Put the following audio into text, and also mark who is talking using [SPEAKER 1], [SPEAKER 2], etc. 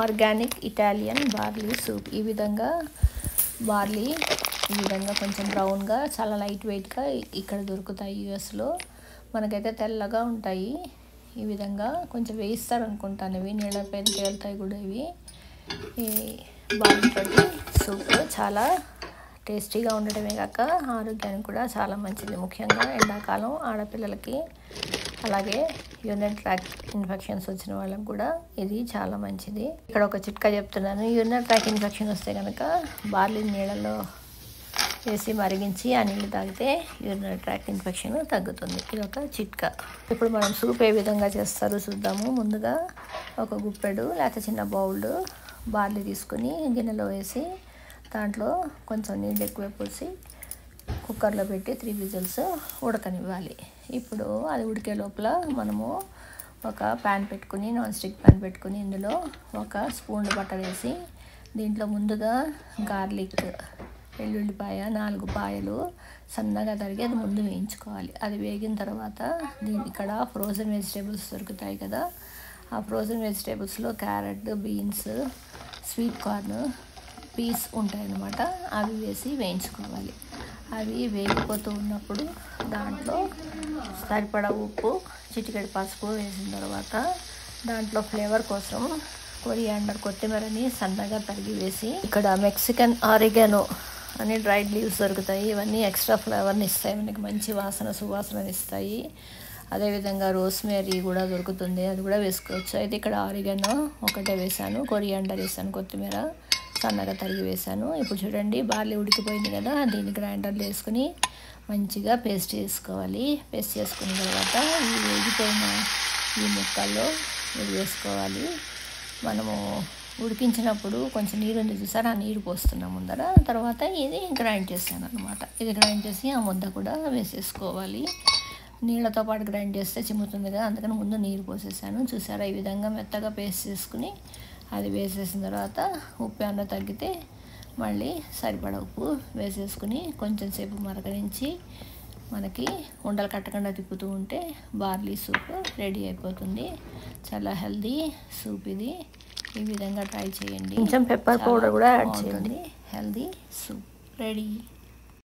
[SPEAKER 1] Organic Italian barley soup. ఈ విధంగా barley ఈ విధంగా కొంచెం బ్రౌన్గా చాలా లైట్ వెయిట్గా ఇక్కడ దొరుకుతాయి యూఎస్లో. మనకైతే తెల్లగా ఉంటాయి. ఈ విధంగా కొంచెం వేయిస్తారు అనుకుంటాను. ఇవి నీళ్ళ పైన తేలుతాయి కూడా. ఇవి ఈ బార్లీ తోటి సూప్ చాలా టేస్టీగా ఉండడమే కాక ఆరోగ్యానికి కూడా చాలా మంచిది. ముఖ్యంగా ఎండాకాలం ఆడపిల్లలకి, అలాగే యూరినరీ ట్రాక్ట్ ఇన్ఫెక్షన్స్ వచ్చిన వాళ్ళకి కూడా ఇది చాలా మంచిది. ఇక్కడ ఒక చిట్కా చెప్తున్నాను. యూరినరీ ట్రాక్ట్ ఇన్ఫెక్షన్ వస్తే కనుక బార్లీ నీళ్ళలో వేసి మరిగించి ఆ నీళ్ళు తాగితే యూరినరీ ట్రాక్ట్ ఇన్ఫెక్షన్ తగ్గుతుంది. ఇది ఒక చిట్కా. ఇప్పుడు మనం సూప్ ఏ విధంగా చేస్తారో చూద్దాము. ముందుగా ఒక గుప్పెడు లేకపోతే చిన్న బౌల్ బార్లీ తీసుకుని గిన్నెలో వేసి దాంట్లో కొంచెం నీళ్ళు ఎక్కువ పోసి కుక్కర్లో పెట్టి 3 విజిల్స్ ఉడకనివ్వాలి. ఇప్పుడు అది ఉడికే లోపల మనము ఒక ప్యాన్ పెట్టుకుని, నాన్ స్టిక్ ప్యాన్ పెట్టుకుని ఇందులో ఒక స్పూన్ బటర్ వేసి దీంట్లో ముందుగా గార్లిక్, వెల్లుల్లిపాయ 4 పాయలు సన్నగా తరిగి అది ముందు వేయించుకోవాలి. అది వేగిన తర్వాత ఇక్కడ ఫ్రోజన్ వెజిటేబుల్స్ దొరుకుతాయి కదా, ఆ ఫ్రోజన్ వెజిటేబుల్స్లో carrot, beans, sweet corn, peas ఉంటాయన్నమాట. అవి వేసి వేయించుకోవాలి. అవి వేగిపోతూ ఉన్నప్పుడు దాంట్లో సరిపడా ఉప్పు, చిటికెడు పసుపు వేసిన తర్వాత దాంట్లో ఫ్లేవర్ కోసం కొరియాండర్, కొత్తిమీరని సన్నగా తరిగి వేసి, ఇక్కడ మెక్సికన్ ఆరిగానో అని డ్రైడ్ లీవ్స్ దొరుకుతాయి. ఇవన్నీ ఎక్స్ట్రా ఫ్లేవర్ని ఇస్తాయి, మనకి మంచి వాసన, సువాసనని ఇస్తాయి. అదేవిధంగా రోస్మేరీ కూడా దొరుకుతుంది, అది కూడా వేసుకోవచ్చు. అయితే ఇక్కడ ఆరిగానో ఒకటే వేసాను, కొరియాండర్ వేసాను, కొత్తిమీర సన్నగా తరిగి వేసాను. ఇప్పుడు చూడండి బార్లీ ఉడికిపోయింది కదా, దీన్ని గ్రైండర్లో వేసుకుని మంచిగా పేస్ట్ చేసుకోవాలి. పేస్ట్ చేసుకున్న తర్వాత ఈ వేగిపోయిన ఈ ముక్కల్లో ఇది వేసుకోవాలి. మనము ఉడికించినప్పుడు కొంచెం నీరు ఉంది చూసారా, ఆ నీరు పోస్తున్నాం ముందర. తర్వాత ఇది గ్రైండ్ చేశాను అనమాట. ఇది గ్రైండ్ చేసి ఆ ముద్ద కూడా వేసేసుకోవాలి. నీళ్ళతో పాటు గ్రైండ్ చేస్తే చిమ్ముతుంది కదా, అందుకని ముందు నీరు పోసేసాను. చూసారా, ఈ విధంగా మెత్తగా పేస్ట్ చేసుకుని అది వేసేసిన తర్వాత ఉప్పు ఏమన్నా తగ్గితే మళ్ళీ సరిపడా ఉప్పు వేసేసుకుని కొంచెం సేపు మరగరించి మనకి ఉండలు కట్టకుండా తిప్పుతూ ఉంటే బార్లీ సూప్ రెడీ అయిపోతుంది. చాలా హెల్దీ సూప్ ఇది. ఈ విధంగా ట్రై చేయండి. కొంచెం పెప్పర్ పౌడర్ కూడా యాడ్ చేయండి. Healthy soup ready.